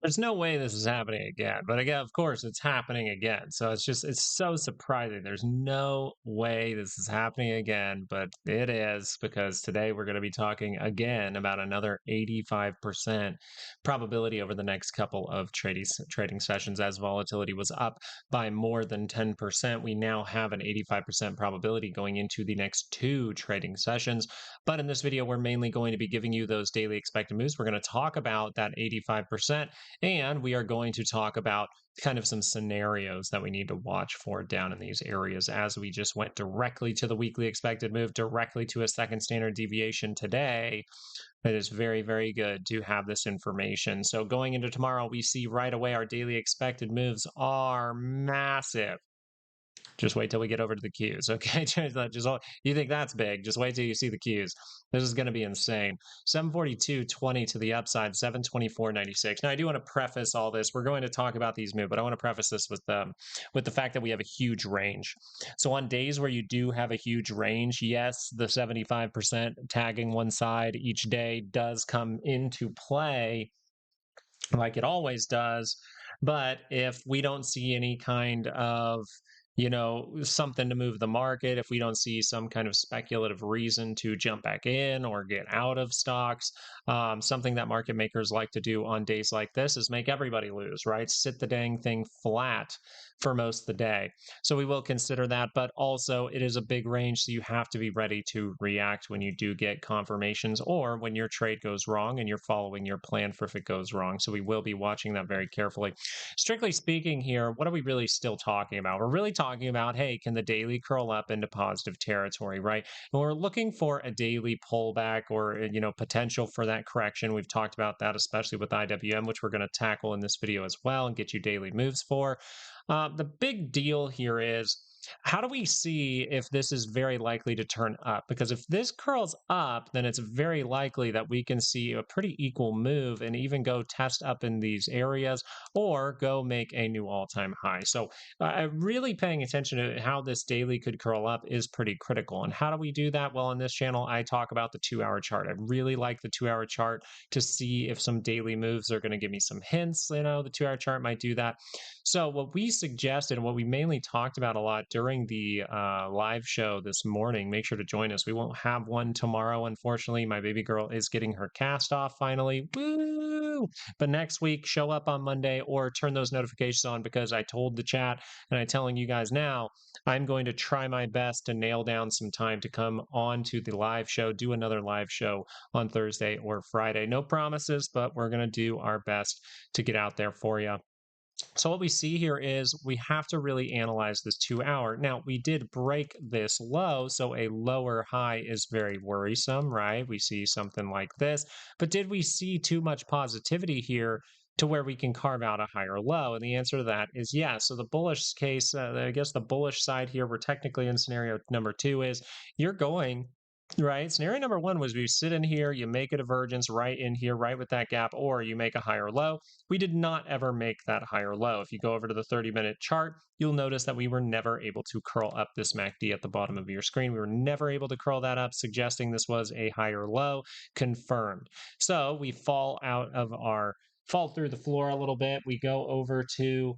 There's no way this is happening again. But again, of course, it's happening again. So it's so surprising. There's no way this is happening again, but it is because today we're going to be talking again about another 85% probability over the next couple of trading sessions as volatility was up by more than 10%. We now have an 85% probability going into the next two trading sessions. But in this video, we're mainly going to be giving you those daily expected moves. We're going to talk about that 85%. And we are going to talk about kind of some scenarios that we need to watch for down in these areas as we just went directly to the weekly expected move, directly to a second standard deviation today. It is very, very good to have this information. So going into tomorrow, we see right away our daily expected moves are massive. Just wait till we get over to the Qs. Okay. You think that's big. Just wait till you see the Qs. This is going to be insane. 742.20 to the upside, 724.96. Now, I do want to preface all this. We're going to talk about these moves, but I want to preface this with the fact that we have a huge range. So on days where you do have a huge range, yes, the 75% tagging one side each day does come into play like it always does. But if we don't see any kind of something to move the market, if we don't see some kind of speculative reason to jump back in or get out of stocks, something that market makers like to do on days like this is make everybody lose, right? Sit the dang thing flat for most of the day. So we will consider that, but also it is a big range, so you have to be ready to react when you do get confirmations or when your trade goes wrong and you're following your plan for if it goes wrong. So we will be watching that very carefully. Strictly speaking here, what are we really still talking about? We're really talking about, hey, can the daily curl up into positive territory, right? And we're looking for a daily pullback or, potential for that correction. We've talked about that, especially with IWM, which we're going to tackle in this video as well and get you daily moves for. The big deal here is, how do we see if this is very likely to turn up? Because if this curls up, then it's very likely that we can see a pretty equal move and even go test up in these areas or go make a new all-time high. So really paying attention to how this daily could curl up is pretty critical. And how do we do that? Well, on this channel, I talk about the 2-hour chart. I really like the 2-hour chart to see if some daily moves are going to give me some hints. The 2-hour chart might do that. So what we suggested and what we mainly talked about a lot during the live show this morning, make sure to join us. We won't have one tomorrow, unfortunately. My baby girl is getting her cast off finally. Woo! But next week, show up on Monday or turn those notifications on, because I told the chat and I'm telling you guys now, I'm going to try my best to nail down some time to come on to the live show, do another live show on Thursday or Friday. No promises, but we're going to do our best to get out there for you. So what we see here is we have to really analyze this 2-hour. Now, we did break this low, so a lower high is very worrisome, right? We see something like this. But did we see too much positivity here to where we can carve out a higher low? And the answer to that is yes. So the bullish case, I guess the bullish side here, we're technically in scenario number 2, is you're going right. Scenario number 1 was we sit in here, you make a divergence right in here, right with that gap, or you make a higher low. We did not ever make that higher low. If you go over to the 30-minute chart, you'll notice that we were never able to curl up this MACD at the bottom of your screen. We were never able to curl that up, suggesting this was a higher low, confirmed. So we fall through the floor a little bit. We go over to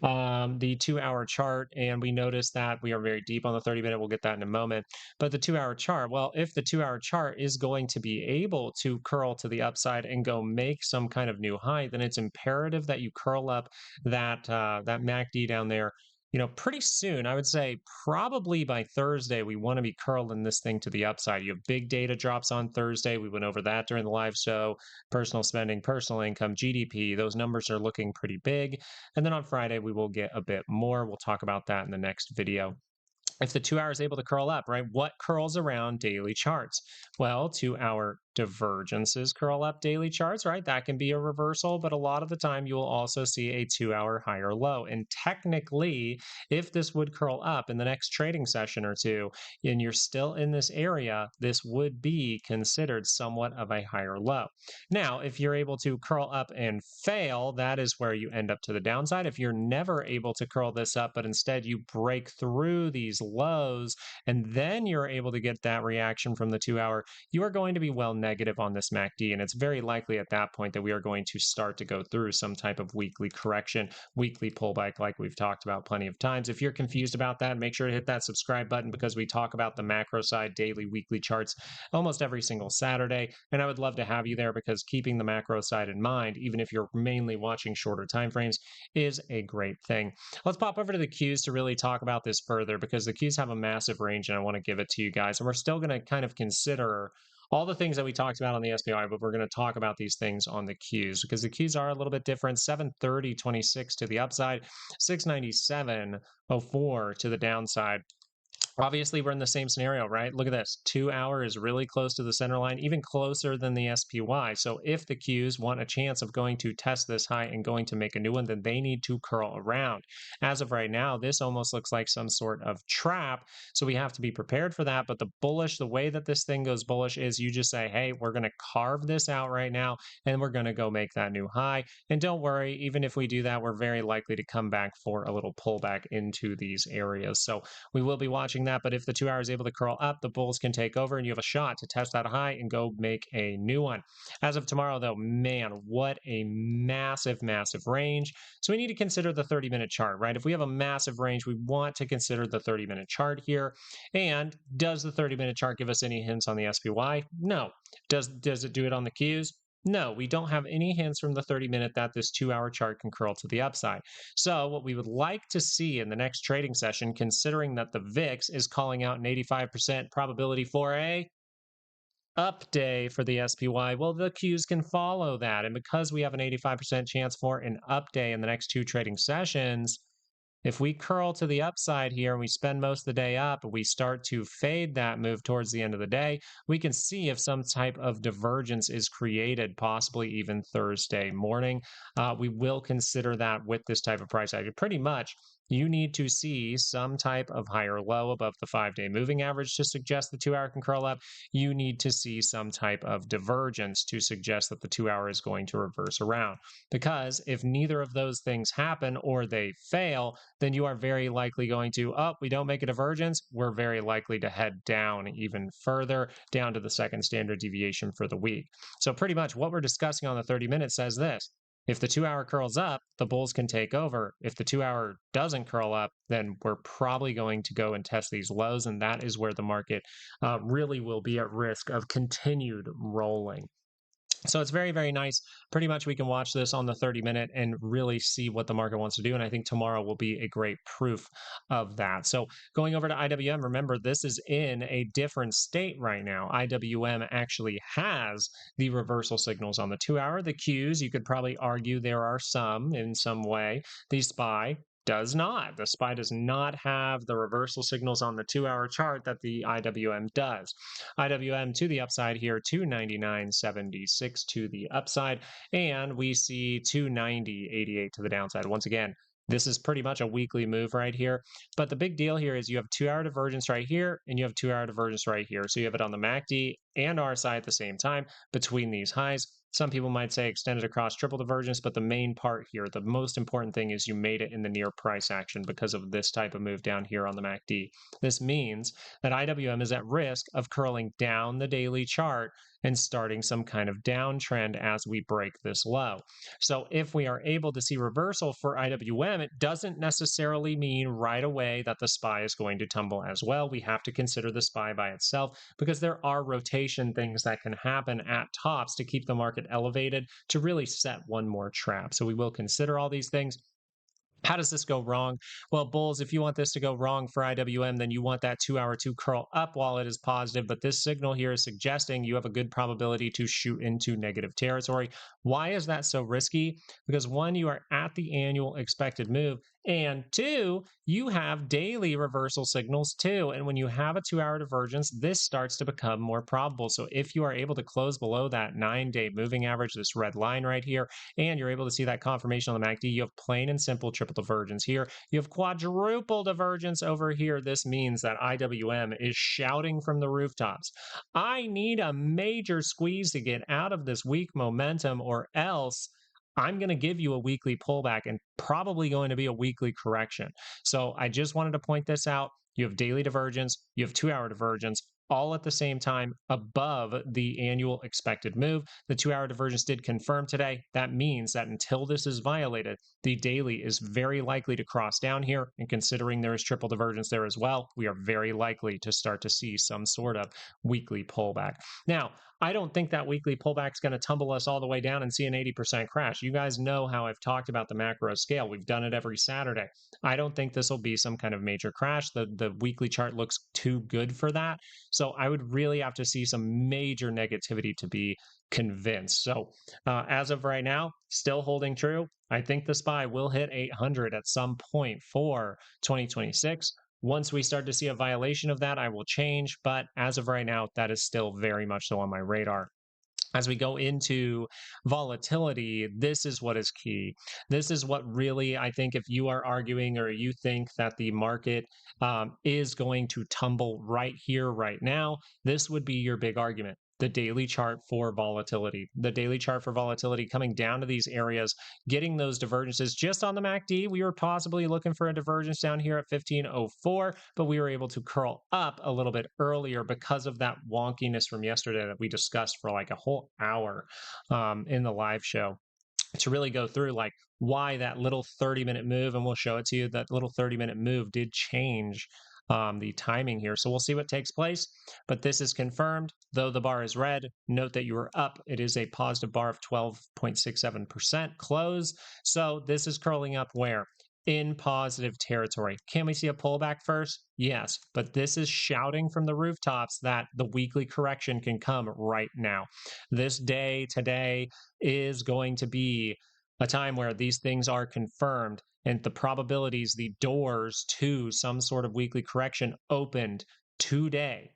the 2-hour chart, and we notice that we are very deep on the 30-minute. We'll get that in a moment. But the 2-hour chart, well, if the 2-hour chart is going to be able to curl to the upside and go make some kind of new high, then it's imperative that you curl up that MACD down there. Pretty soon. I would say probably by Thursday, we want to be curling this thing to the upside. You have big data drops on Thursday. We went over that during the live show. Personal spending, personal income, GDP, those numbers are looking pretty big. And then on Friday, we will get a bit more. We'll talk about that in the next video. If the 2-hour is able to curl up, right, what curls around daily charts? Well, 2-hour divergences curl up daily charts, right? That can be a reversal, but a lot of the time you will also see a 2-hour higher low. And technically, if this would curl up in the next trading session or two, and you're still in this area, this would be considered somewhat of a higher low. Now, if you're able to curl up and fail, that is where you end up to the downside. If you're never able to curl this up, but instead you break through these lows, and then you're able to get that reaction from the 2 hour, you are going to be well negative on this MACD. And it's very likely at that point that we are going to start to go through some type of weekly correction, weekly pullback, like we've talked about plenty of times. If you're confused about that, make sure to hit that subscribe button, because we talk about the macro side, daily, weekly charts almost every single Saturday. And I would love to have you there, because keeping the macro side in mind, even if you're mainly watching shorter time frames, is a great thing. Let's pop over to the Qs to really talk about this further, because the Qs have a massive range and I want to give it to you guys. And we're still going to kind of consider all the things that we talked about on the SPY, but we're going to talk about these things on the Qs, because the Qs are a little bit different. 730.26 to the upside, 697.04 to the downside. Obviously, we're in the same scenario, right? Look at this. 2 hour is really close to the center line, even closer than the SPY. So if the Qs want a chance of going to test this high and going to make a new one, then they need to curl around. As of right now, this almost looks like some sort of trap. So we have to be prepared for that. But the way that this thing goes bullish is you just say, hey, we're going to carve this out right now, and we're going to go make that new high. And don't worry, even if we do that, we're very likely to come back for a little pullback into these areas. So we will be watching that, but if the 2 hour is able to curl up, the bulls can take over and you have a shot to test that high and go make a new one. As of tomorrow, though, man, what a massive, massive range. So we need to consider the 30-minute chart, right? If we have a massive range, we want to consider the 30-minute chart here. And does the 30-minute chart give us any hints on the SPY? No. Does it do it on the Qs? No, we don't have any hints from the 30-minute that this 2 hour chart can curl to the upside. So what we would like to see in the next trading session, considering that the VIX is calling out an 85% probability for a up day for the SPY, well, the Qs can follow that. And because we have an 85% chance for an up day in the next two trading sessions, if we curl to the upside here and we spend most of the day up, we start to fade that move towards the end of the day, we can see if some type of divergence is created, possibly even Thursday morning. We will consider that with this type of price action. Pretty much, you need to see some type of higher low above the 5-day moving average to suggest the 2 hour can curl up. You need to see some type of divergence to suggest that the 2 hour is going to reverse around. Because if neither of those things happen or they fail, then you are very likely going to, we don't make a divergence. We're very likely to head down even further, down to the second standard deviation for the week. So pretty much what we're discussing on the 30-minute says this. If the 2 hour curls up, the bulls can take over. If the 2 hour doesn't curl up, then we're probably going to go and test these lows. And that is where the market really will be at risk of continued rolling. So it's very, very nice. Pretty much we can watch this on the 30-minute and really see what the market wants to do. And I think tomorrow will be a great proof of that. So going over to IWM, remember, this is in a different state right now. IWM actually has the reversal signals on the 2 hour. The Qs, you could probably argue there are some in some way. The SPY does not. The SPY does not have the reversal signals on the 2 hour chart that the IWM does. IWM to the upside here, 299.76 to the upside, and we see 290.88 to the downside. Once again, this is pretty much a weekly move right here. But the big deal here is you have 2 hour divergence right here, and you have 2 hour divergence right here. So you have it on the MACD and RSI at the same time between these highs. Some people might say extended across triple divergence, but the main part here, the most important thing is you made it in the near price action because of this type of move down here on the MACD. This means that IWM is at risk of curling down the daily chart and starting some kind of downtrend as we break this low. So if we are able to see reversal for IWM, it doesn't necessarily mean right away that the SPY is going to tumble as well. We have to consider the SPY by itself because there are rotation things that can happen at tops to keep the market elevated to really set one more trap. So we will consider all these things. How does this go wrong? Well, bulls, if you want this to go wrong for IWM, then you want that 2 hour to curl up while it is positive. But this signal here is suggesting you have a good probability to shoot into negative territory. Why is that so risky? Because one, you are at the annual expected move. And two, you have daily reversal signals too. And when you have a 2 hour divergence, this starts to become more probable. So if you are able to close below that 9-day moving average, this red line right here, and you're able to see that confirmation on the MACD, you have plain and simple triple divergence here. You have quadruple divergence over here. This means that IWM is shouting from the rooftops, I need a major squeeze to get out of this weak momentum, or else I'm going to give you a weekly pullback and probably going to be a weekly correction. So I just wanted to point this out. you have daily divergence, you have 2-hour divergence, all at the same time above the annual expected move. The 2-hour divergence did confirm today. That means that until this is violated, the daily is very likely to cross down here. And considering there is triple divergence there as well, we are very likely to start to see some sort of weekly pullback. Now, I don't think that weekly pullback is going to tumble us all the way down and see an 80% crash. You guys know how I've talked about the macro scale. We've done it every Saturday. I don't think this will be some kind of major crash. The weekly chart looks too good for that. So I would really have to see some major negativity to be convinced. So as of right now, still holding true. I think the SPY will hit 800 at some point for 2026. Once we start to see a violation of that, I will change. But as of right now, that is still very much so on my radar. As we go into volatility, this is what is key. This is what really, I think, if you are arguing or you think that the market is going to tumble right here, right now, this would be your big argument. The daily chart for volatility, the daily chart for volatility coming down to these areas, getting those divergences just on the MACD. We were possibly looking for a divergence down here at 1504, but we were able to curl up a little bit earlier because of that wonkiness from yesterday that we discussed for like a whole hour in the live show, to really go through like why that little 30-minute move, and we'll show it to you, that little 30-minute move did change the timing here. So we'll see what takes place, but this is confirmed. Though the bar is red, note that you are up. It is a positive bar of 12.67% close. So this is curling up where? In positive territory. Can we see a pullback first? Yes, but this is shouting from the rooftops that the weekly correction can come right now. This day today is going to be a time where these things are confirmed and the probabilities, the doors to some sort of weekly correction opened today.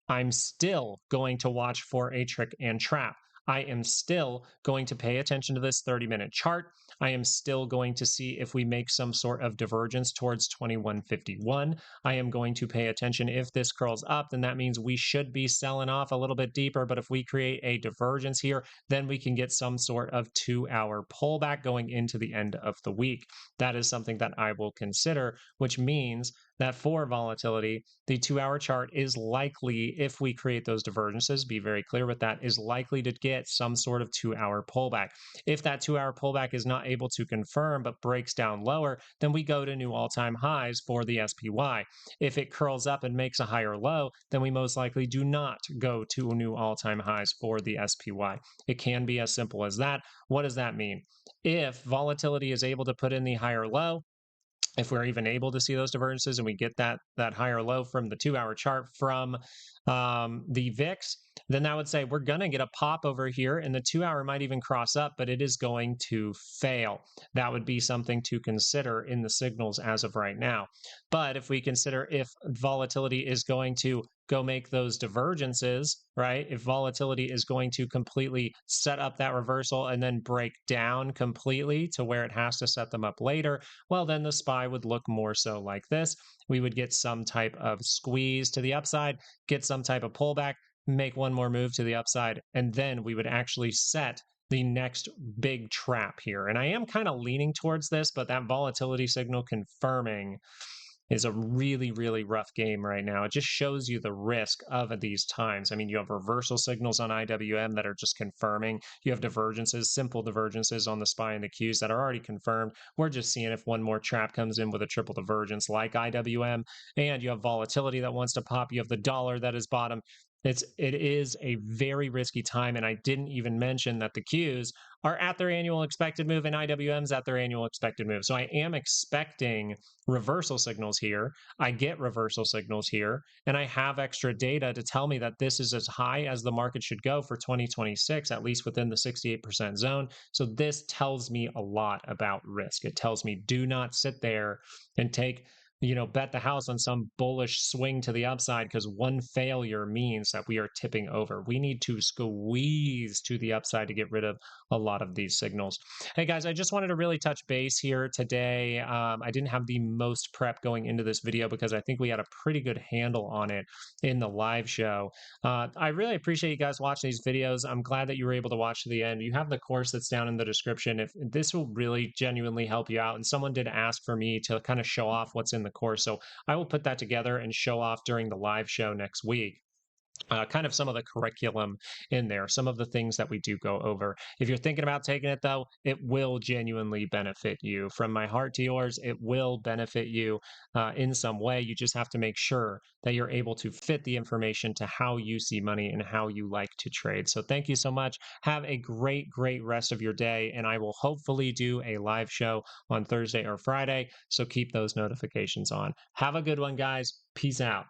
I'm still going to watch for a trick and trap. I am still going to pay attention to this 30-minute chart. I am still going to see if we make some sort of divergence towards 2151. I am going to pay attention if this curls up, then that means we should be selling off a little bit deeper. But if we create a divergence here, then we can get some sort of 2-hour pullback going into the end of the week. That is something that I will consider, which means that for volatility, the 2-hour chart is likely, if we create those divergences, be very clear with that, is likely to get some sort of 2-hour pullback. If that 2-hour pullback is not able to confirm but breaks down lower, then we go to new all-time highs for the SPY. If it curls up and makes a higher low, then we most likely do not go to new all-time highs for the SPY. It can be as simple as that. What does that mean? If volatility is able to put in the higher low, if we're even able to see those divergences and we get that higher low from the 2-hour chart from the VIX, then that would say we're going to get a pop over here and the 2-hour might even cross up, but it is going to fail. That would be something to consider in the signals as of right now. But if we consider if volatility is going to go make those divergences, right? If volatility is going to completely set up that reversal and then break down completely to where it has to set them up later, well, then the SPY would look more so like this. We would get some type of squeeze to the upside, get some type of pullback, make one more move to the upside, and then we would actually set the next big trap here. And I am kind of leaning towards this, but that volatility signal confirming is a really, really rough game right now. It just shows you the risk of these times. I mean, you have reversal signals on IWM that are just confirming. You have divergences, simple divergences on the SPY and the Qs that are already confirmed. We're just seeing if one more trap comes in with a triple divergence like IWM. And you have volatility that wants to pop. You have the dollar that is bottom. It is a very risky time, and I didn't even mention that the Qs are at their annual expected move and IWM's at their annual expected move. So I am expecting reversal signals here. I get reversal signals here, and I have extra data to tell me that this is as high as the market should go for 2026, at least within the 68% zone. So this tells me a lot about risk. It tells me do not sit there and take, bet the house on some bullish swing to the upside, because one failure means that we are tipping over. We need to squeeze to the upside to get rid of a lot of these signals. Hey guys, I just wanted to really touch base here today. I didn't have the most prep going into this video because I think we had a pretty good handle on it in the live show. I really appreciate you guys watching these videos. I'm glad that you were able to watch to the end. You have the course that's down in the description. If this will really genuinely help you out, and someone did ask for me to kind of show off what's in the the course. So I will put that together and show off during the live show next week, kind of some of the curriculum in there, some of the things that we do go over. If you're thinking about taking it, though, it will genuinely benefit you. From my heart to yours, it will benefit you in some way. You just have to make sure that you're able to fit the information to how you see money and how you like to trade. So, thank you so much. Have a great, great rest of your day. And I will hopefully do a live show on Thursday or Friday. So, keep those notifications on. Have a good one, guys. Peace out.